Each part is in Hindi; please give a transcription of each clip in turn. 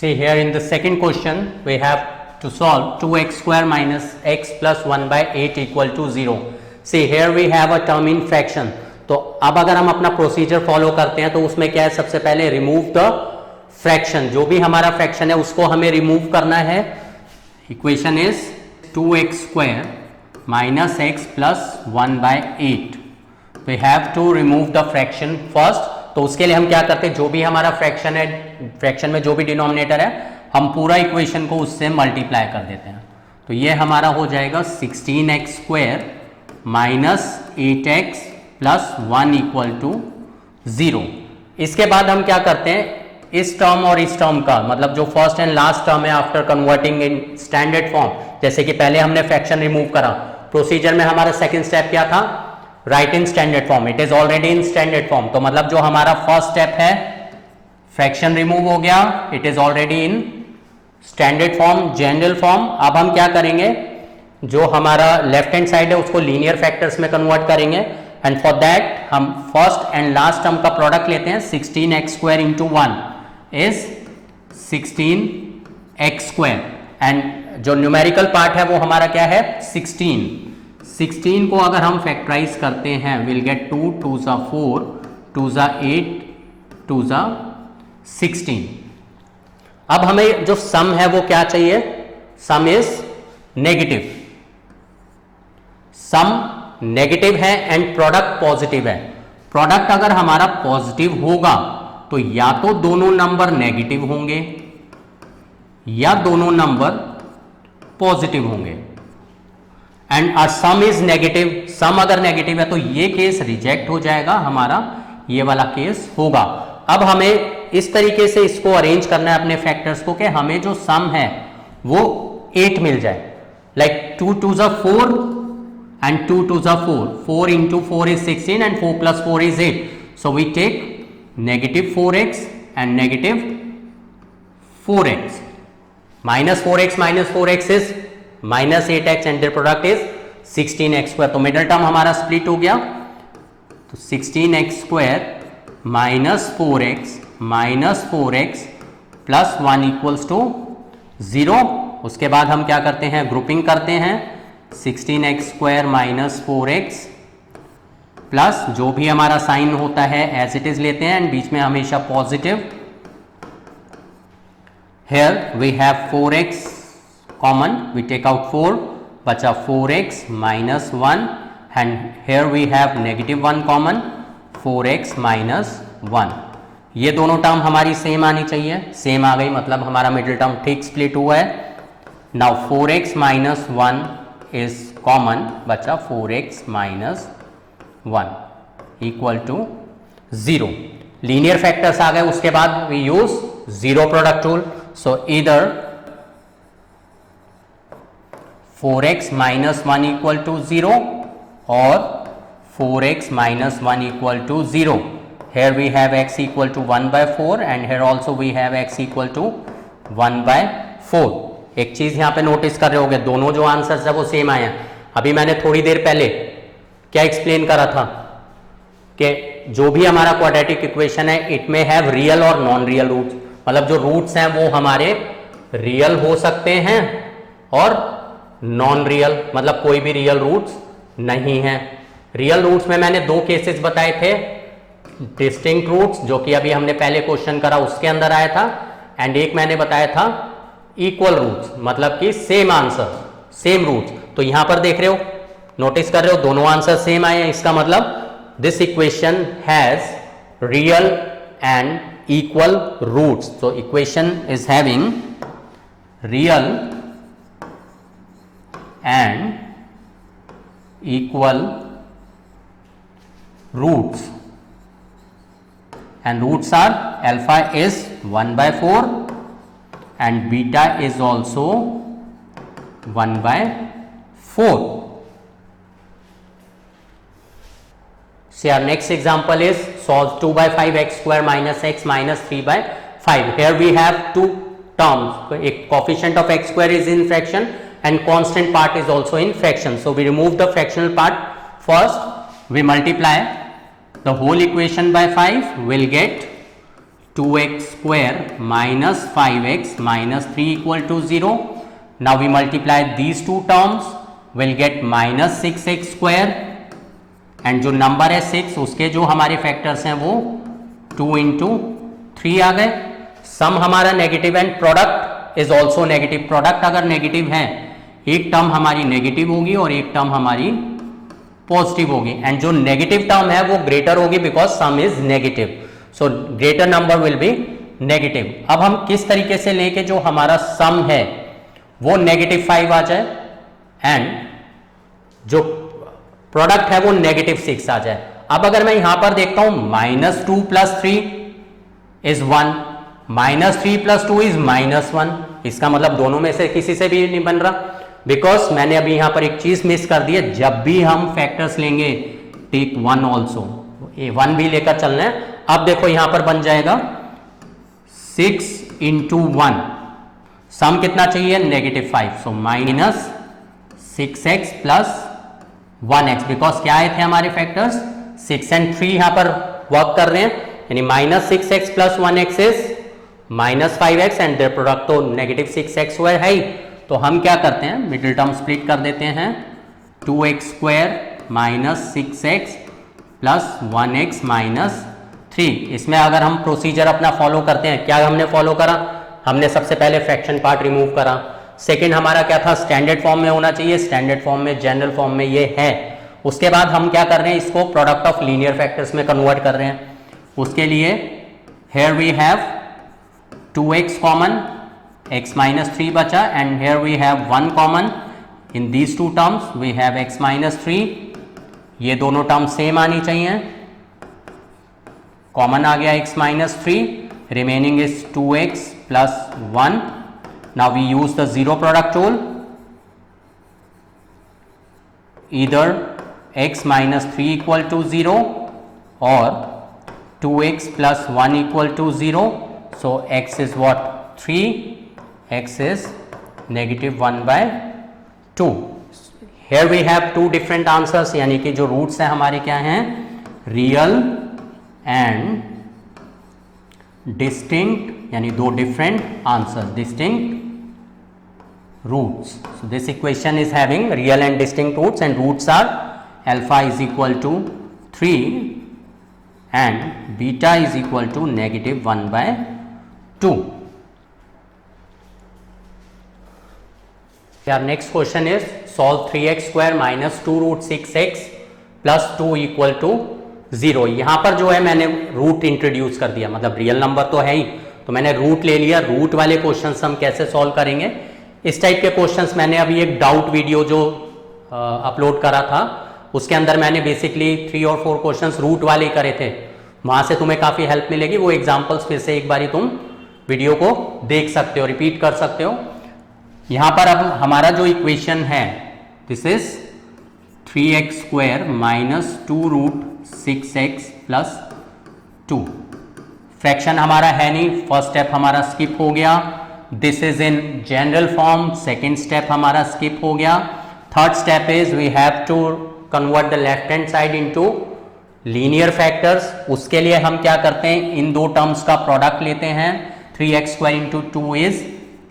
See here in the second question we have to solve 2x square minus x plus 1 by 8 equal to 0. See here we have a term in fraction. तो अब अगर हम अपना प्रोसीजर फॉलो करते हैं तो उसमें क्या है, सबसे पहले रिमूव द फ्रैक्शन. जो भी हमारा फ्रैक्शन है उसको हमें रिमूव करना है. Equation is 2x square minus x plus 1 by 8. We have to remove the fraction first. तो उसके लिए हम क्या करते हैं, जो भी हमारा फ्रैक्शन है, फ्रैक्शन में जो भी डिनोमिनेटर है, हम पूरा इक्वेशन को उससे मल्टीप्लाई कर देते हैं. तो ये हमारा हो जाएगा 16x square minus 8x plus 1 equal to 0. इसके बाद हम क्या करते हैं, इस टर्म और इस टर्म का मतलब जो फर्स्ट एंड लास्ट टर्म है after converting in standard form, जैसे कि पहले हमने फ्रैक्शन रिमूव करा, प्रोसीजर में हमारा सेकंड स्टेप क्या था, right in standard form. It is already in standard form. तो मतलब जो हमारा फर्स्ट स्टेप है फ्रैक्शन रिमूव हो गया, it is already in standard form, general form. अब हम क्या करेंगे, जो हमारा लेफ्ट हैंड साइड है उसको लीनियर फैक्टर्स में कन्वर्ट करेंगे. एंड फॉर दैट हम फर्स्ट एंड लास्ट टर्म का प्रोडक्ट लेते हैं. 16x square into 1 is 16x square. And जो न्यूमेरिकल पार्ट है वो हमारा क्या है, 16. 16 को अगर हम फैक्टराइज करते हैं विल गेट 2 2 ज़ा 4 2 ज़ा 8 2 ज़ा 16. अब हमें जो सम है वो क्या चाहिए, sum is negative. Sum negative है एंड प्रोडक्ट पॉजिटिव है. प्रोडक्ट अगर हमारा पॉजिटिव होगा तो या तो दोनों नंबर नेगेटिव होंगे या दोनों नंबर पॉजिटिव होंगे. And or sum is negative. Sum अगर नेगेटिव है तो ये केस रिजेक्ट हो जाएगा, हमारा ये वाला केस होगा. अब हमें इस तरीके से इसको अरेंज करना है अपने फैक्टर्स को कि हमें जो सम है वो 8 मिल जाए. लाइक 2 2 ज़ा 4 एंड 2 2 ज़ा 4. 4 into 4 is 16 and 4 plus 4 is 8. So we take negative 4x and negative 4x. Minus 4x is minus 8x and their product is 16x square. तो मिडिल टर्म हमारा स्प्लिट हो गया. तो 16x square minus 4x plus 1 equals to 0. उसके बाद हम क्या करते हैं, ग्रुपिंग करते हैं. 16x square minus 4x plus जो भी हमारा साइन होता है एज इट इज लेते हैं एंड बीच में हमेशा positive. Here we have 4x common, we take out 4, बचा 4x minus 1 and here we have negative 1 common, 4x minus 1. ये दोनों टर्म हमारी सेम आनी चाहिए. सेम आ गई मतलब हमारा मिडिल टर्म ठीक स्प्लिट हुआ है. Now 4x minus 1 is common, बचा 4x minus 1 equal to 0. Linear factors आ गए. उसके बाद we use zero product rule. So either 4x minus 1 equal to 0 or 4x minus 1 equal to 0. Here we have x equal to 1 by 4 and here also we have x equal to 1 by 4. एक चीज यहां पे नोटिस कर रहे होगे, दोनों जो आंसर्स है वो सेम आए हैं. अभी मैंने थोड़ी देर पहले क्या एक्सप्लेन करा था कि जो भी हमारा क्वाड्रेटिक इक्वेशन है इट में हैव रियल और नॉन रियल रूट्स. मतलब जो रूट्स हैं वो हमारे रियल हो सकते हैं और नॉन रियल, मतलब कोई भी रियल रूट्स नहीं है. रियल रूट्स में मैंने दो केसेस बताए थे. डिस्टिंक्ट रूट्स जो कि अभी हमने पहले क्वेश्चन करा उसके अंदर आया था, एंड एक मैंने बताया था इक्वल रूट्स, मतलब कि सेम आंसर सेम रूट्स. तो यहां पर देख रहे हो, नोटिस कर रहे हो, दोनों आंसर सेम आए हैं. इसका मतलब this equation has real and equal roots. So equation is having real and equal roots, and roots are alpha is 1 by 4 and beta is also 1 by 4. See our next example is solve 2 by 5x square minus x minus 3 by 5. Here we have two terms. एक coefficient of x square is in fraction and constant part is also in fraction. So we remove the fractional part first. We multiply the whole equation by 5. We'll get 2x square minus 5x minus 3 equal to 0. Now we multiply these two terms, will get minus 6x square, and जो नंबर है 6 उसके जो हमारे फैक्टर्स हैं वो 2 into 3 आ गए. सम हमारा negative and product is also negative. Product अगर नेगेटिव है, एक टर्म हमारी नेगेटिव होगी और एक टर्म हमारी पॉजिटिव होगी, एंड जो नेगेटिव टर्म है वो ग्रेटर होगी because some is negative. So greater number will be negative. अब हम किस तरीके से लेके जो हमारा सम है वो -5 आ जाए एंड जो प्रोडक्ट है वो -6 आ जाए. अब अगर मैं यहां पर देखता हूं -2 + 3 इज 1, -3 + 2 इज -1. इसका मतलब दोनों में से किसी से भी नहीं बन रहा, बिकॉज मैंने अभी यहां पर एक चीज मिस कर दी है. जब भी हम फैक्टर्स लेंगे टेक 1 ऑल्सो, 1 भी लेकर चलना है. अब देखो यहां पर बन जाएगा 6 × 1, सम कितना चाहिए -5. सो -6x + 1x, बिकॉज क्या आए थे हमारे फैक्टर्स 6 and 3 यहां पर वर्क कर रहे हैं, यानी -6x + 1x is -5x and their product तो -6x स्क्वायर है ही. तो हम क्या करते हैं, मिडिल टर्म स्प्लिट कर देते हैं. 2x square -6x + 1x - 3. इसमें अगर हम प्रोसीजर अपना फॉलो करते हैं, क्या हमने फॉलो करा, हमने सबसे पहले फ्रैक्शन पार्ट रिमूव करा. सेकंड हमारा क्या था, स्टैंडर्ड फॉर्म में होना चाहिए, स्टैंडर्ड फॉर्म में जनरल फॉर्म में ये है. उसके बाद हम क्या कर रहे हैं, इसको प्रोडक्ट ऑफ लीनियर फैक्टर्स में कन्वर्ट कर रहे हैं. उसके लिए here we have 2x common, x - 3 बचा, and here we have 1 common. In these two terms we have x - 3. ये दोनों टर्म्स सेम आनी चाहिए. कॉमन आ गया x - 3, remaining is 2x + 1. Now we use the zero product rule. Either x - 3 = 0 और 2x + 1 = 0. So x is what, 3, x is -1/2. Here we have two different answers, यानी कि जो रूट्स हैं हमारे क्या हैं, रियल एंड डिस्टिंक्ट, यानी दो different answer, distinct roots. So this equation is having real and distinct roots, and roots are alpha is equal to 3 and beta is equal to -1/2. Our next question is solve 3x square minus 2√6x plus 2 equal to 0. यहाँ पर जो है मैंने रूट इंट्रोड्यूस कर दिया, मतलब रियल नंबर तो है ही, तो मैंने रूट ले लिया. रूट वाले क्वेश्चंस हम कैसे सॉल्व करेंगे, इस टाइप के क्वेश्चंस मैंने अभी एक डाउट वीडियो जो अपलोड करा था उसके अंदर मैंने बेसिकली 3 और 4 क्वेश्चंस रूट वाले करे थे. वहाँ से तुम्हें काफ़ी हेल्प मिलेगी. वो एग्जांपल्स फिर से एक बारी तुम वीडियो को देख सकते हो, रिपीट कर सकते हो. यहाँ पर अब हमारा जो इक्वेशन है, this is 3x square minus 2√6x plus 2. Fraction हमारा है नहीं, फर्स्ट स्टेप हमारा स्किप हो गया. This is in general form, second step हमारा स्किप हो गया. Third step is we have to convert the left hand side into linear factors. उसके लिए हम क्या करते हैं, इन दो टर्म्स का प्रोडक्ट लेते हैं. 3x square into 2 is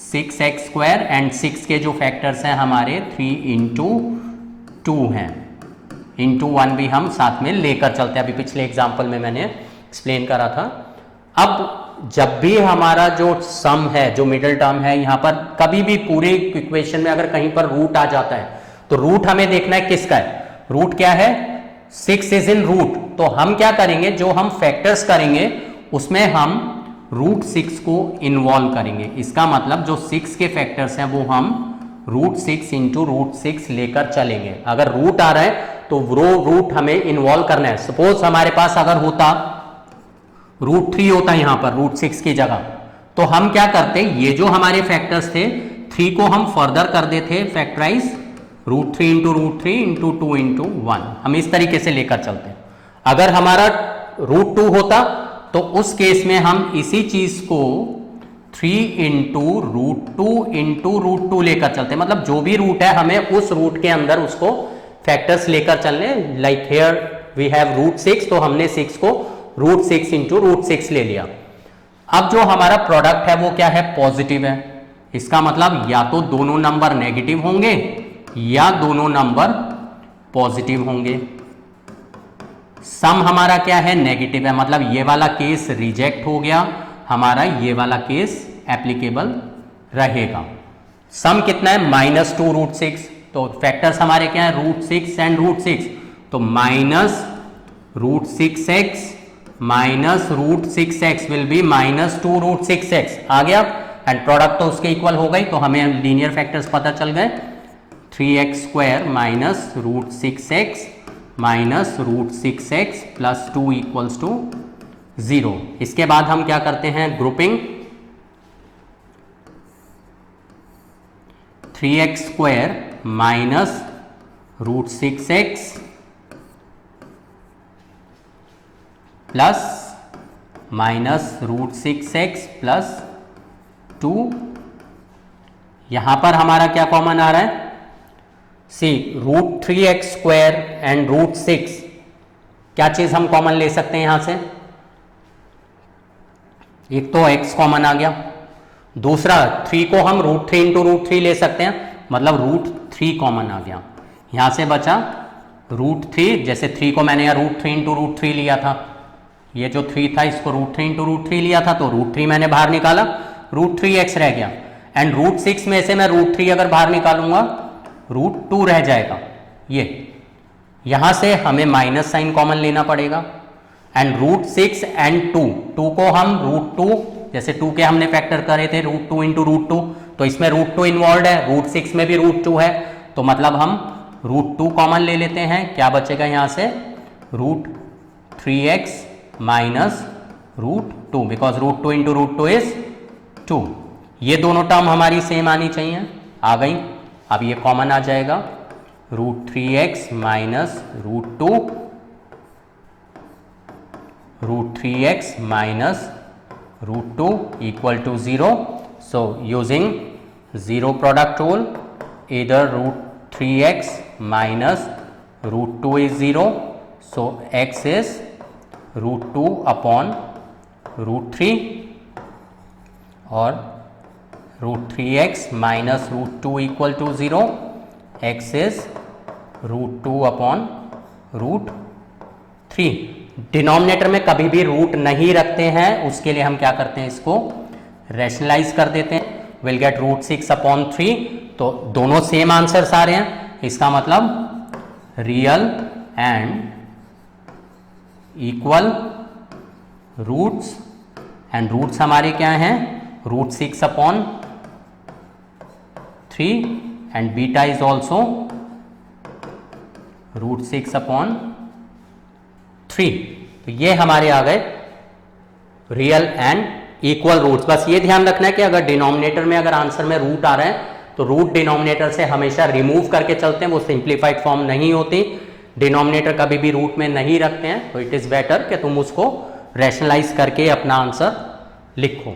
6x square, and 6 के जो फैक्टर्स हैं हमारे 3 इंटू 2 हैं. इंटू 1 भी हम साथ में लेकर चलते हैं, अभी पिछले एग्जाम्पल में मैंने एक्सप्लेन करा था. अब जब भी हमारा जो सम है, जो मिडिल टर्म है, यहाँ पर कभी भी पूरे इक्वेशन में अगर कहीं पर रूट आ जाता है तो रूट हमें देखना है किसका है. रूट क्या है, 6 इज इन रूट. तो हम क्या करेंगे, जो हम फैक्टर्स करेंगे उसमें हम √6 को इन्वॉल्व करेंगे. इसका मतलब जो 6 के फैक्टर्स हैं वो हम √6 इंटू √6 लेकर चलेंगे. अगर रूट आ रहा है तो वो रूट हमें इन्वॉल्व करना है. सपोज हमारे पास अगर होता √3 होता है यहाँ पर √6 की जगह, तो हम क्या करते, ये जो हमारे फैक्टर्स थे 3 को हम फर्दर कर देते फैक्टराइज, √3 इंटू √3 इंटू 2 इंटू 1. हम इस तरीके से लेकर चलते हैं. अगर हमारा √2 होता तो उस केस में हम इसी चीज को 3 इंटू √2 इंटू √2 लेकर चलते हैं. मतलब जो भी रूट है हमें उस रूट के अंदर उसको फैक्टर्स लेकर चलने. लाइक हेयर वी हैव √6, तो हमने 6 को √6 इंटू √6 ले लिया. अब जो हमारा प्रोडक्ट है वो क्या है, पॉजिटिव है। इसका मतलब या तो दोनों नंबर नेगेटिव होंगे या दोनों नंबर पॉजिटिव होंगे। सम हमारा क्या है, नेगेटिव है, मतलब ये वाला केस रिजेक्ट हो गया, हमारा ये वाला केस एप्लीकेबल रहेगा। सम कितना है, -2√6, तो फैक्टर्स हमारे क्या है, √6 एंड √6, तो -√6x minus √6x will be -2√6x आ गया, एंड प्रोडक्ट तो उसके इक्वल हो गई, तो हमें लीनियर फैक्टर्स पता चल गए, 3x² minus √6x minus √6x plus 2 equals to 0। इसके बाद हम क्या करते हैं, grouping, 3x² minus √6x plus minus √6x plus 2। यहां पर हमारा क्या कॉमन आ रहा है, सी √3x² एंड √6, क्या चीज हम कॉमन ले सकते हैं यहां से, एक तो x कॉमन आ गया, दूसरा 3 को हम √3 इंटू √3 ले सकते हैं, मतलब √3 कॉमन आ गया। यहां से बचा √3, जैसे 3 को मैंने यहाँ √3 इंटू √3 लिया था, ये जो 3 था इसको √3 इंटू √3 लिया था, तो √3 मैंने बाहर निकाला, √3x रह गया, एंड √6 में से मैं √3 अगर बाहर निकालूंगा √2 रह जाएगा। ये यहां से हमें माइनस साइन कॉमन लेना पड़ेगा, एंड √6 एंड 2 को हम √2, जैसे 2 के हमने फैक्टर करे थे √2 इंटू √2, तो इसमें √2 इन्वॉल्व है, √6 में भी √2 है, तो मतलब हम √2 कॉमन ले लेते हैं, क्या बचेगा यहां से, √3x minus √2, because √2 into √2 is 2। ये दोनों टर्म हमारी सेम आनी चाहिए, आ गई। अब ये कॉमन आ जाएगा, √3x minus √2, √3x minus √2 equal to 0। So using 0 product rule, either √3x minus √2 is 0, so x is √2 upon √3, और √3x minus √2 equal to 0, x is √2 upon √3। Denominator में कभी भी रूट नहीं रखते हैं, उसके लिए हम क्या करते हैं, इसको रैशनलाइज कर देते हैं, विल गेट √6 अपॉन 3, तो दोनों सेम आंसर्स आ रहे हैं, इसका मतलब real and equal roots, and roots हमारे क्या हैं, √6 upon 3, and beta is also √6 upon 3। तो ये हमारे आ गए रियल एंड इक्वल रूट्स। बस ये ध्यान रखना है कि अगर डिनोमिनेटर में अगर आंसर में रूट आ रहा है तो रूट डिनोमिनेटर से हमेशा रिमूव करके चलते हैं, वो सिंप्लीफाइड फॉर्म नहीं होती, डिनोमिनेटर कभी भी रूट में नहीं रखते हैं, तो इट इज बेटर कि तुम उसको रैशनलाइज करके अपना आंसर लिखो।